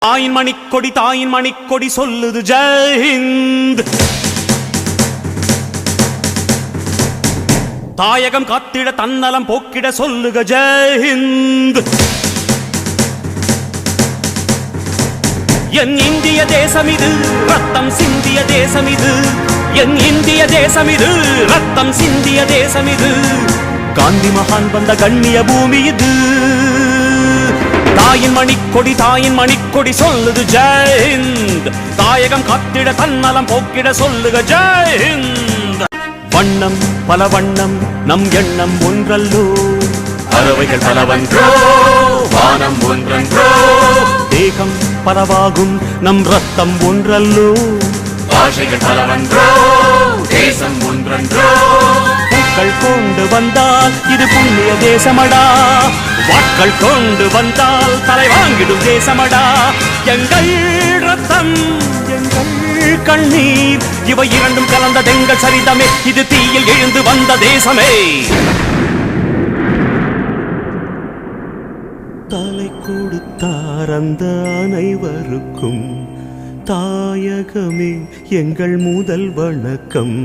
தாயின் மணிக்கொடி சொல்லுது ஜெய் ஹிந்த். தாயகம் காத்திட தன்னலம் போக்கிட சொல்லுக ஜெய் ஹிந்த். என் இந்திய தேசம் இது ரத்தம் சிந்திய தேசம் இது. என் இந்திய தேசம் இது ரத்தம் சிந்திய தேசம் இது. காந்தி மகான் வந்த கண்ணிய பூமி இது. தாயின் மணிக்கொடி சொல்லுது ஜெய் ஹிந்த். தாயகம் காத்திட தன்னலம் போக்கிட சொல்லுக ஜெய் ஹிந்த். வண்ணம் பல வண்ணம் நம் எண்ணம் ஒன்றல்லோ. பறவைகள் பலவன்றோ வானம் ஒன்றன்றோ. தேகம் பலவாகும் நம் ரத்தம் ஒன்றல்லோ. பாஷைகள் பலவன்றோ தேசம் ஒன்றன்றோ. பூக்கள் கொண்டு வந்தால் இது புண்ணிய தேசமடா. வாட்கள் கொண்டு வந்தால் தலை வாங்கிடும் தேசமடா. எங்கள் ரத்தம் எங்கள் கண்ணீர் இவை இரண்டும் கலந்த தெங்கள் சரிதமே. இது தீயில் எழுந்து வந்த தேசமே. தலை கொடுத்தார் அந்த அனைவருக்கும் தாயகமே எங்கள் முதல் வணக்கம்.